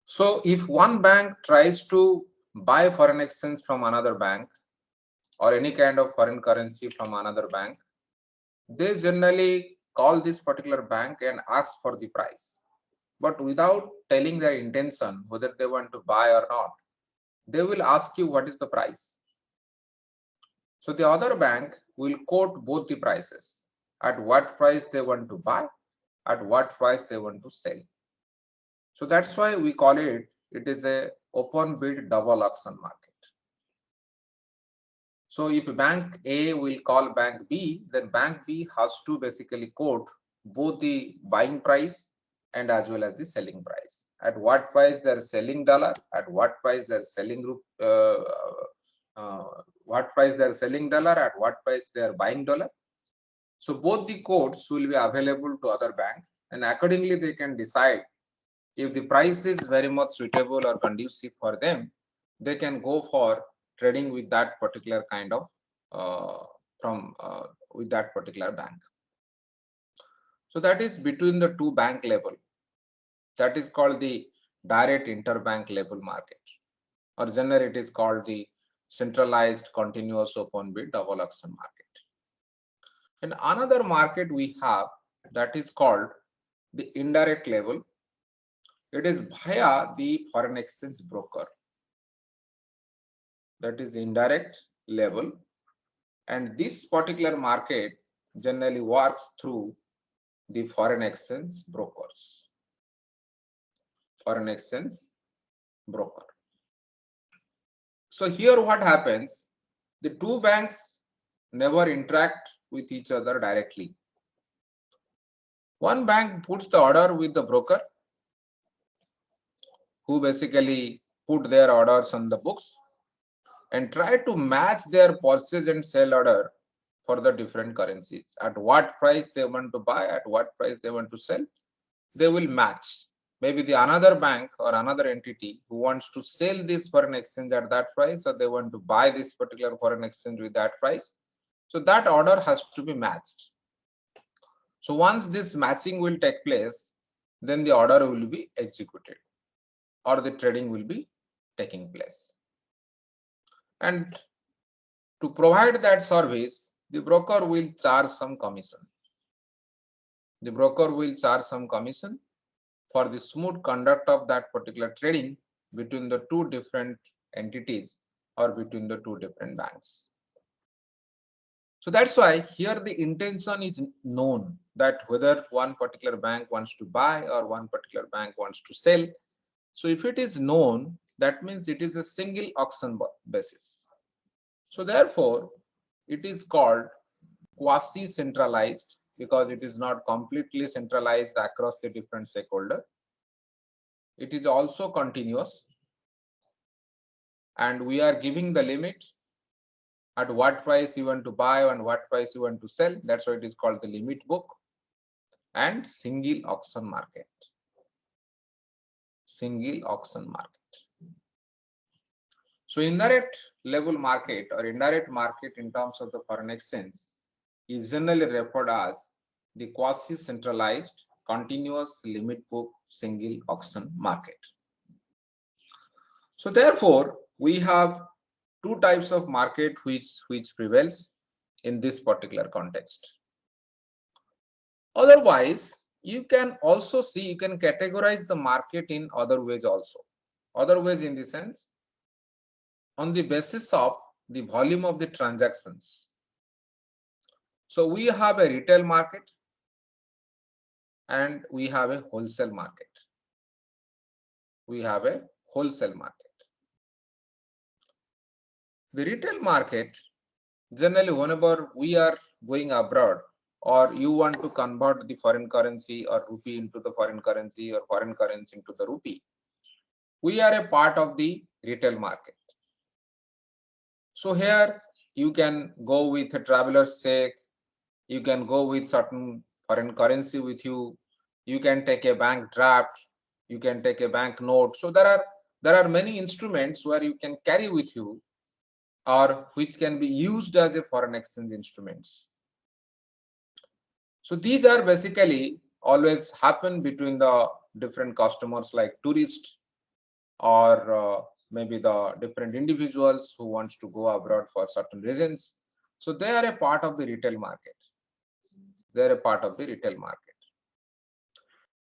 So if one bank tries to buy foreign exchange from another bank or any kind of foreign currency from another bank, they generally call this particular bank and ask for the price. But without telling their intention, whether they want to buy or not, they will ask you what is the price. So the other bank will quote both the prices, at what price they want to buy, at what price they want to sell. So that's why we call it is a open bid double auction market. So if bank A will call bank B, then bank B has to basically quote both the buying price and as well as the selling price. At what price they are selling dollar, at what price they are selling what price they are selling dollar, at what price they are buying dollar. So both the quotes will be available to other bank, and accordingly they can decide if the price is very much suitable or conducive for them, they can go for trading with that particular kind of uh, from with that particular bank. So that is between the two bank level. That is called the direct interbank level market, or generally it is called the centralized continuous open bid double auction market. And another market we have, that is called the indirect level. It is via the foreign exchange broker. That is indirect level, and this particular market generally works through the foreign exchange brokers. Foreign exchange broker. So here what happens, the two banks never interact with each other directly. One bank puts the order with the broker, who basically put their orders on the books and try to match their purchase and sell order for the different currencies. At what price they want to buy, at what price they want to sell, they will match. Maybe the another bank or another entity who wants to sell this foreign exchange at that price, or they want to buy this particular foreign exchange with that price. So that order has to be matched. So once this matching will take place, then the order will be executed or the trading will be taking place. And to provide that service, the broker will charge some commission. The broker will charge some commission for the smooth conduct of that particular trading between the two different entities or between the two different banks. So that's why here the intention is known, that whether one particular bank wants to buy or one particular bank wants to sell. So if it is known, that means it is a single auction basis. So therefore, it is called quasi-centralized because it is not completely centralized across the different stakeholder. It is also continuous, and we are giving the limit at what price you want to buy and what price you want to sell. That's why it is called the limit book. And single auction market. Single auction market. So indirect level market or indirect market in terms of the foreign exchange is generally referred as the quasi-centralized continuous limit book single auction market. So therefore, we have two types of market which prevails in this particular context. Otherwise, you can also see, you can categorize the market in other ways also. Other ways in the sense, on the basis of the volume of the transactions. So we have a retail market and we have a wholesale market. We have a wholesale market. The retail market, generally whenever we are going abroad or you want to convert the foreign currency or rupee into the foreign currency or foreign currency into the rupee, we are a part of the retail market. So here you can go with a traveler's check, you can go with certain foreign currency with you, you can take a bank draft, you can take a bank note. So there are many instruments where you can carry with you or which can be used as a foreign exchange instruments. So these are basically always happen between the different customers like tourists or maybe the different individuals who wants to go abroad for certain reasons. So they are a part of the retail market. They are a part of the retail market.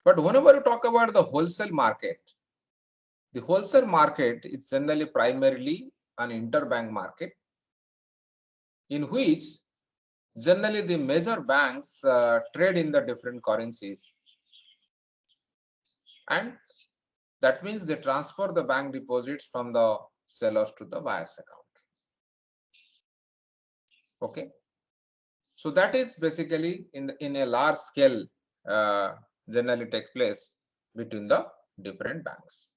But whenever you talk about the wholesale market is generally primarily an interbank market, in which generally the major banks trade in the different currencies, and that means they transfer the bank deposits from the sellers to the buyer's account. Okay, so that is basically in a large scale generally takes place between the different banks.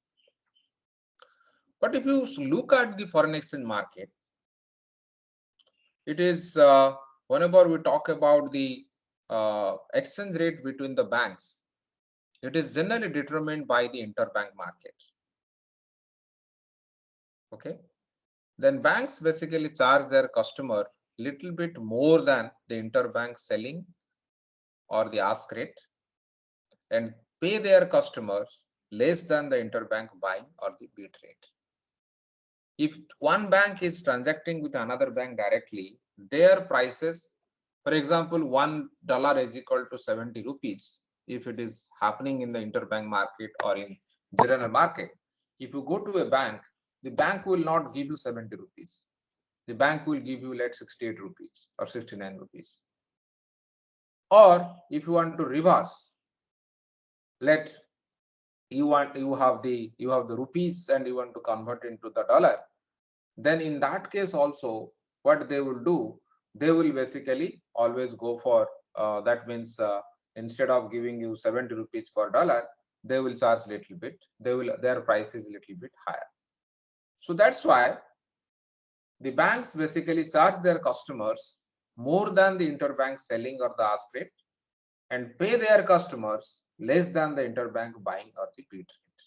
But if you look at the foreign exchange market, it is whenever we talk about the exchange rate between the banks, it is generally determined by the interbank market. Okay, then banks basically charge their customer little bit more than the interbank selling or the ask rate, and pay their customers less than the interbank buying or the bid rate. If one bank is transacting with another bank directly, their prices, for example, $1 is equal to 70 rupees. If it is happening in the interbank market or in general market, if you go to a bank, the bank will not give you 70 rupees. The bank will give you, let's 68 rupees or 69 rupees. Or if you want to reverse, let you have the rupees and you want to convert into the dollar, then in that case also what they will do, they will basically always go for that means instead of giving you 70 rupees per dollar, they will charge little bit, their price is little bit higher. So that's why the banks basically charge their customers more than the interbank selling or the ask rate, and pay their customers less than the interbank buying or the bid rate.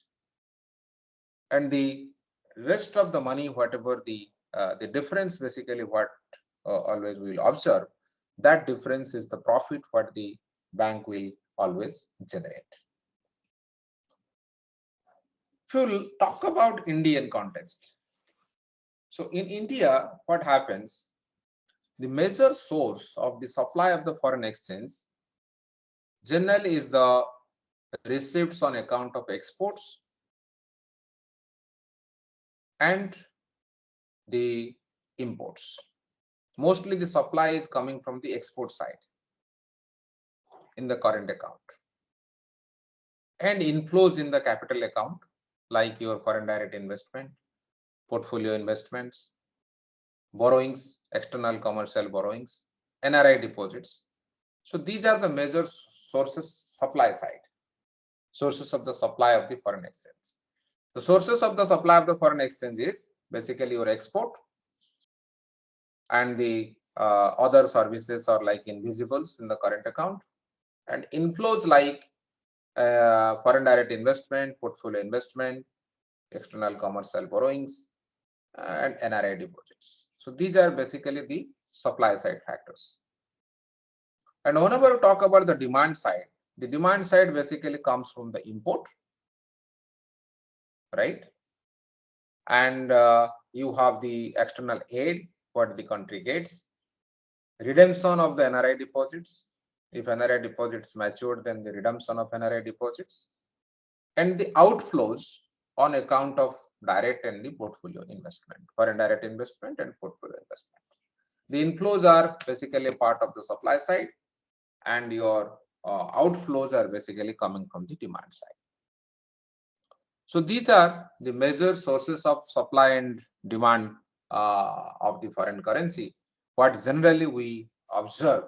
And the rest of the money, whatever the difference, basically what always we will observe, that difference is the profit what the bank will always generate. If you talk about Indian context, so in India, what happens, the major source of the supply of the foreign exchange generally is the receipts on account of exports and the imports. Mostly the supply is coming from the export side in the current account, and inflows in the capital account like your foreign direct investment, portfolio investments, borrowings, external commercial borrowings, NRI deposits. So these are the major sources, supply side, sources of the supply of the foreign exchange. The sources of the supply of the foreign exchange is basically your export, and the other services are like invisibles in the current account, and inflows like foreign direct investment, portfolio investment, external commercial borrowings, and NRI deposits. So these are basically the supply side factors. And whenever we talk about the demand side basically comes from the import, right? And you have the external aid what the country gets, redemption of the NRI deposits. If NRI deposits matured, then the redemption of NRI deposits, and the outflows on account of direct and the portfolio investment, foreign direct investment and portfolio investment. The inflows are basically a part of the supply side, and your outflows are basically coming from the demand side. So these are the major sources of supply and demand of the foreign currency, what generally we observe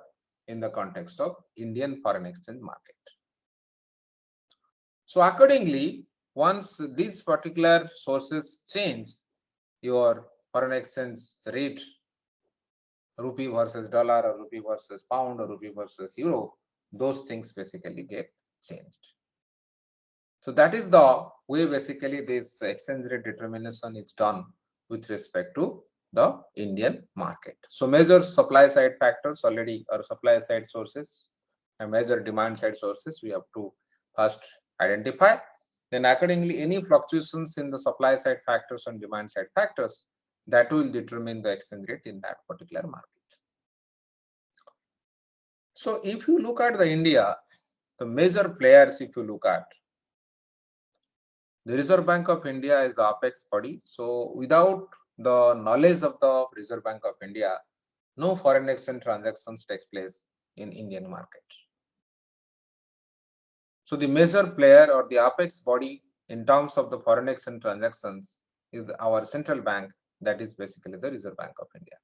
in the context of Indian foreign exchange market. So accordingly, once these particular sources change, your foreign exchange rate, rupee versus dollar or rupee versus pound or rupee versus euro, those things basically get changed. So that is the way basically this exchange rate determination is done with respect to the Indian market. So major supply side factors already, or supply side sources and major demand side sources we have to first identify. then accordingly any fluctuations in the supply side factors and demand side factors, that will determine the exchange rate in that particular market. So if you look at the India, the major players, if you look at, the Reserve Bank of India is the apex body. So without the knowledge of the Reserve Bank of India, no foreign exchange transactions takes place in Indian market. So the major player or the apex body in terms of the foreign exchange transactions is our central bank, that is basically the Reserve Bank of India.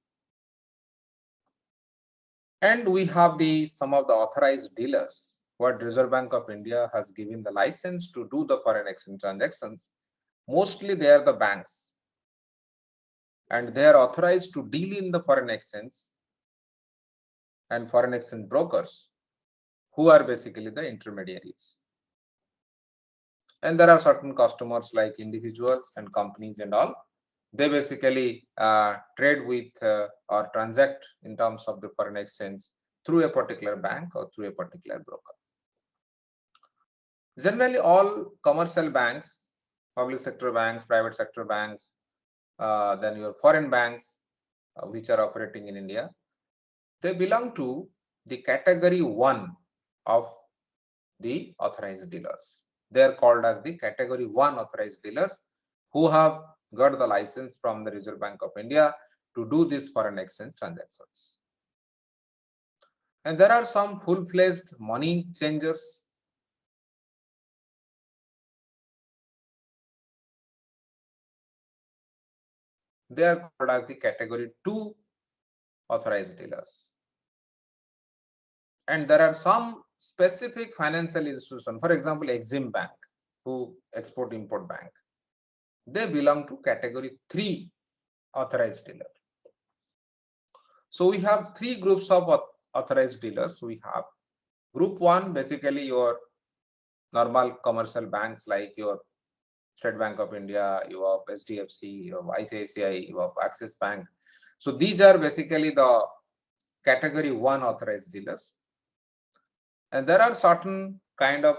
And we have some of the authorized dealers what Reserve Bank of India has given the license to do the foreign exchange transactions. Mostly they are the banks, and they are authorized to deal in the foreign exchange and foreign exchange brokers, who are basically the intermediaries. And there are certain customers like individuals and companies and all. They basically trade with or transact in terms of the foreign exchange through a particular bank or through a particular broker. Generally, all commercial banks, public sector banks, private sector banks, then your foreign banks, which are operating in India, they belong to the category 1 of the authorized dealers. They are called as the category 1 authorized dealers who have got the license from the Reserve Bank of India to do these foreign exchange transactions. And there are some full-fledged money changers. They are called as the category 2 authorized dealers. And there are some specific financial institutions, for example, Exim Bank, who export-import bank. They belong to category 3 authorized dealer. So we have 3 groups of authorized dealers. We have group 1, basically your normal commercial banks like your State Bank of India, you have SDFC, you have ICICI, you have Axis Bank. So these are basically the category 1 authorized dealers. And there are certain kind of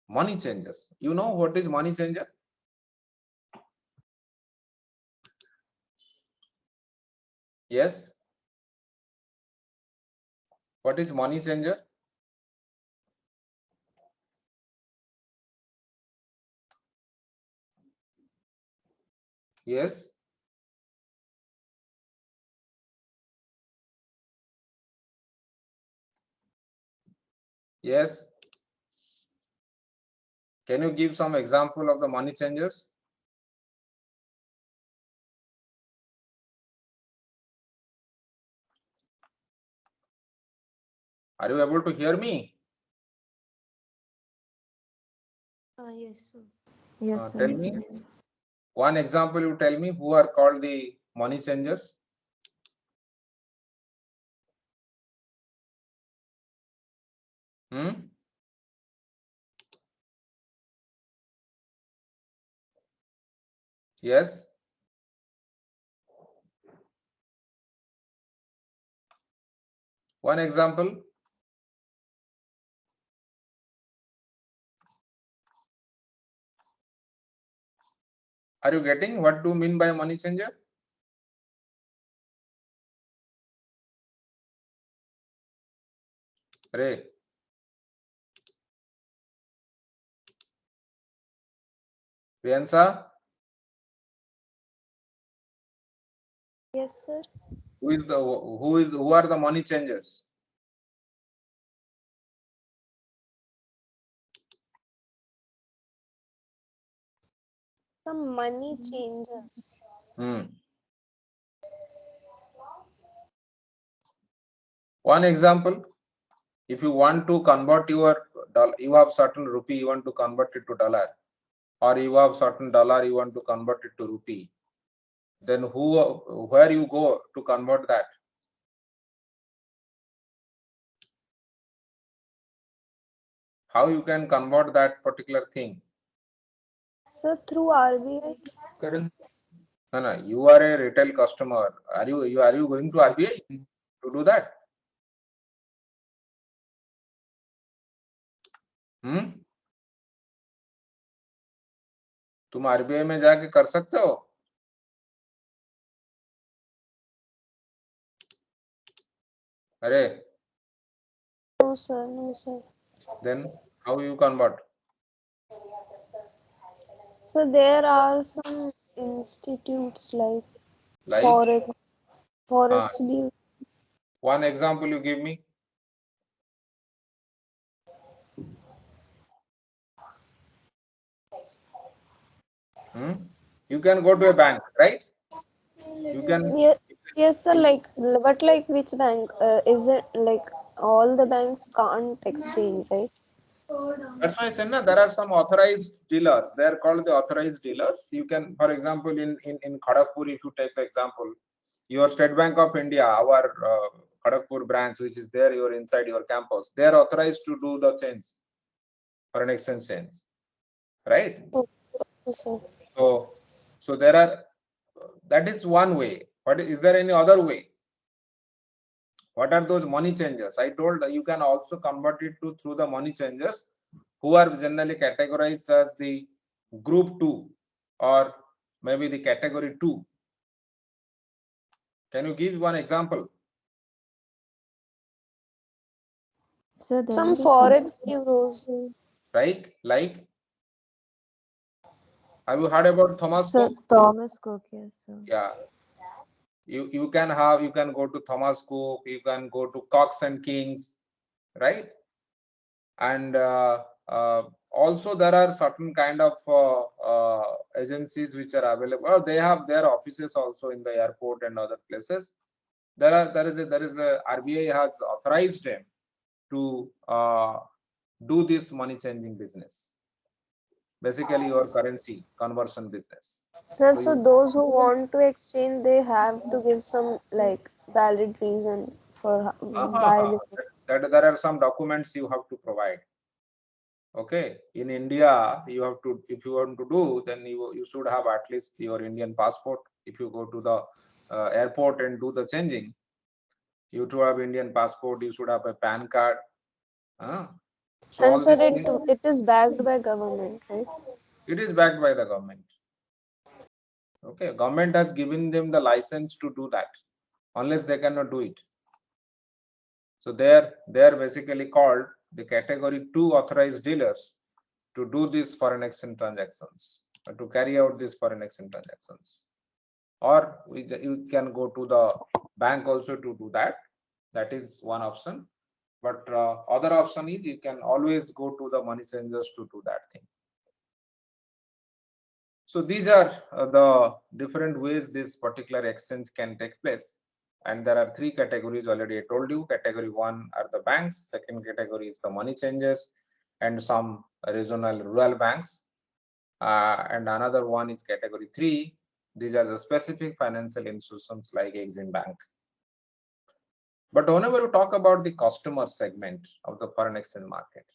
money changers. You know what is money changer? Yes. What is money changer? Yes. Yes. Can you give some example of the money changers? Are you able to hear me? Yes, sir. Yes, sir. Tell me one example. You tell me who are called the money changers. Yes. One example. Are you getting what do you mean by money changer? Ray. Priyansa? Yes, sir. Who are the money changers? Some money changers. One example, if you want to convert your dollar, you have certain rupee, you want to convert it to dollar, or you have certain dollar, you want to convert it to rupee, then where you go to convert that? How you can convert that particular thing? Sir, through RBI. Correct. No, you are a retail customer. Are you going to RBI to do that? तुम RBI में जाके कर सकते हो? अरे No, sir. No, sir. then how you convert? So there are some institutes like Like Forex Bureau. one example you give me. You can go to a bank, right? You can. Yes, yes, sir. Like, but like which bank? Is it like all the banks can't exchange, right? That's why I said, na, there are some authorized dealers. They are called the authorized dealers. You can, for example, in Kharagpur, if you take the example, your State Bank of India, our Kharagpur branch, which is there, you're inside your campus, they are authorized to do the change, foreign exchange change, right? Yes, sir. So there are, that is one way. But is there any other way? What are those money changers? I told you can also convert it to through the money changers who are generally categorized as the group 2 or maybe the category 2. Can you give one example? So then Some the Forex bureaus. Like have you heard about Thomas So Cook? Thomas Cook, yes, sir. Yeah, you can go to Thomas Cook, you can go to Cox and Kings, right? And also there are certain kind of agencies which are available, or they have their offices also in the airport and other places. There is a RBI has authorized them to do this money changing business, basically your currency conversion business. Sir, So so you those who want to exchange, they have to give some like valid reason for why they. that there are some documents you have to provide. Okay, in India, you have to, if you want to do, then you should have at least your Indian passport. If you go to the airport and do the changing, you to have Indian passport, you should have a PAN card. So And all sir, these things, it is backed by government, right? it is backed by the government. Okay, government has given them the license to do that, unless they cannot do it. So they are basically called the category 2 authorized dealers to do these foreign exchange transactions, to carry out these foreign exchange transactions. Or you can go to the bank also to do that. That is one option. But other option is you can always go to the money changers to do that thing. So these are the different ways this particular exchange can take place. And there are three categories already I told you. Category 1 are the banks. Second category is the money changers and some regional rural banks. And another one is category 3. These are the specific financial institutions like Exim Bank. But whenever you talk about the customer segment of the foreign exchange market,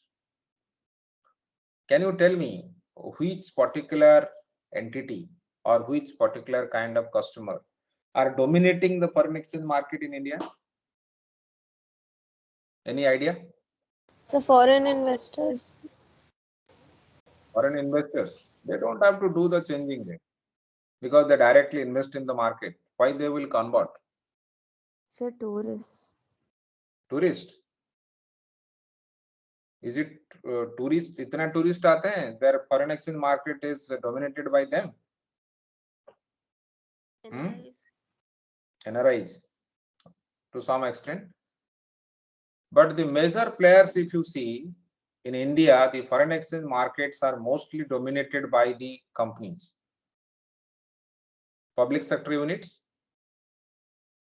can you tell me which particular entity or which particular kind of customer are dominating the foreign exchange market in India? Any idea? So foreign investors. Foreign investors, they don't have to do the changing rate because they directly invest in the market. Why they will convert? So tourists. Tourist. Is it tourist? इतना tourist आते हैं? Their foreign exchange market is dominated by them. NRIs to some extent. But the major players, if you see, in India, the foreign exchange markets are mostly dominated by the companies. Public sector units,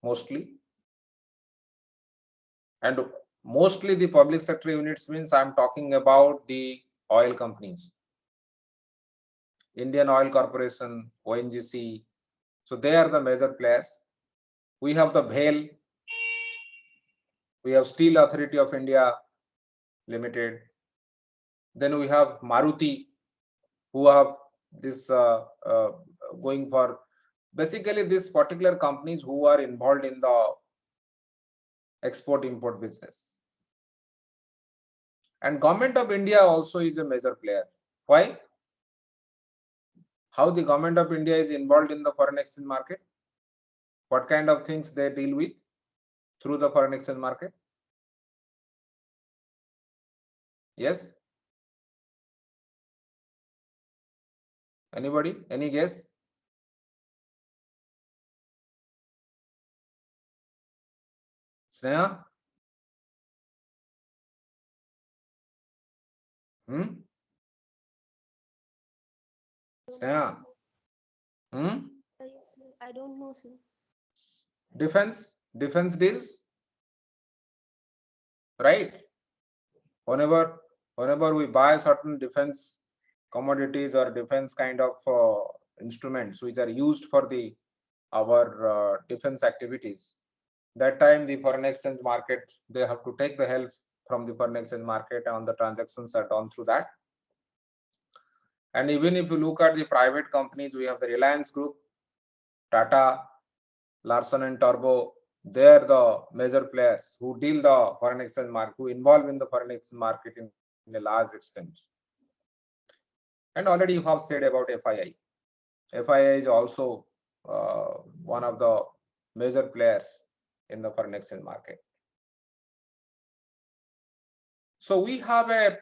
mostly. And mostly the public sector units means I'm talking about the oil companies. Indian Oil Corporation, ONGC. So they are the major players. We have the BHEL. We have Steel Authority of India Limited. Then we have Maruti, who have this going for basically these particular companies who are involved in the export import business. And Government of India also is a major player. Why? how the government of India is involved in the foreign exchange market? What kind of things they deal with through the foreign exchange market? Yes? Anybody? Any guess? Sneha? Sneha? I don't know, sir. Defense deals, right? Whenever we buy certain defense commodities or defense kind of instruments which are used for our defense activities, that time the foreign exchange market, they have to take the help from the foreign exchange market, and the transactions are done through that. And even if you look at the private companies, we have the Reliance Group, Tata, Larsen and Torbro. They are the major players who deal the foreign exchange market, who involve in the foreign exchange market in a large extent. And already you have said about FII. FII is also one of the major players in the foreign exchange market. So we have a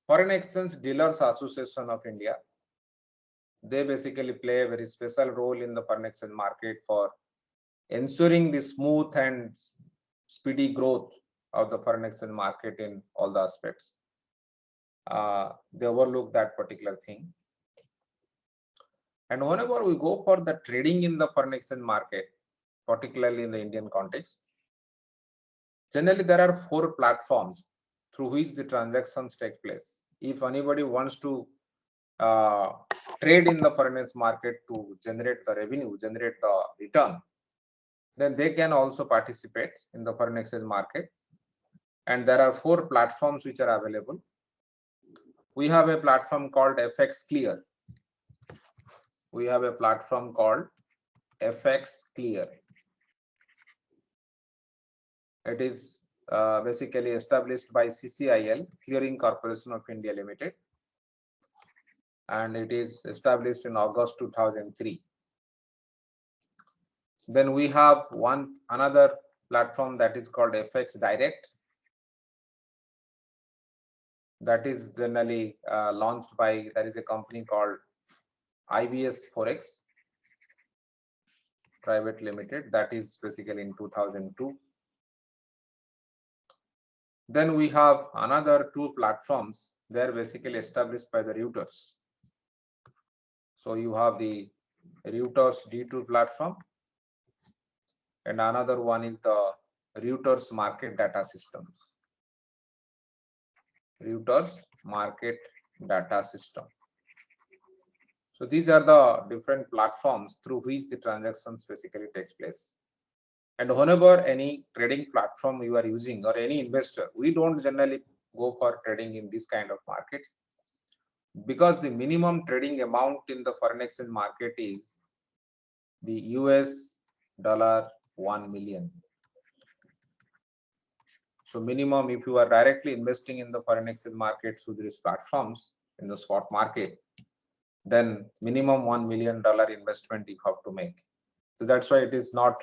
Foreign Exchange Dealers Association of India. They basically play a very special role in the foreign exchange market for ensuring the smooth and speedy growth of the foreign exchange market in all the aspects. They overlook that particular thing. And whenever we go for the trading in the foreign exchange market, particularly in the Indian context, generally there are 4 platforms through which the transactions take place. If anybody wants to trade in the foreign exchange market to generate the revenue, generate the return, then they can also participate in the foreign exchange market. And there are 4 platforms which are available. We have a platform called FX Clear. We have a platform called FX Clear. It is basically established by CCIL, Clearing Corporation of India Limited, and it is established in August 2003. Then we have another platform that is called FX Direct. That is generally launched by, there is a company called IBS Forex Private Limited, that is basically in 2002. Then we have another 2 platforms. They are basically established by the Reuters. So you have the Reuters D2 platform, and another one is the Reuters Market Data Systems. Reuters Market Data System. So these are the different platforms through which the transactions basically takes place. And whenever any trading platform you are using, or any investor, we don't generally go for trading in this kind of markets, because the minimum trading amount in the foreign exchange market is the US dollar 1 million. So minimum, if you are directly investing in the foreign exchange market through these platforms in the spot market, then minimum $1 million investment you have to make. So that's why it is not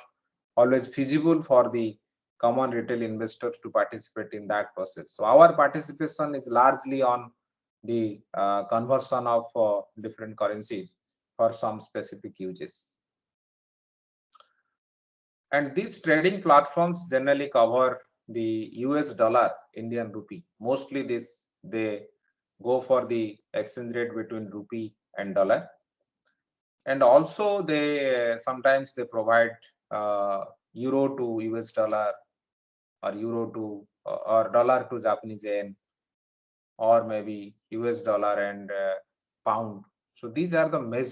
always feasible for the common retail investors to participate in that process. So our participation is largely on the conversion of different currencies for some specific uses. And these trading platforms generally cover the US dollar, Indian rupee. Mostly they go for the exchange rate between rupee and dollar. And also they sometimes they provide euro to US dollar, or euro to or dollar to Japanese yen, or maybe US dollar and pound. So these are the major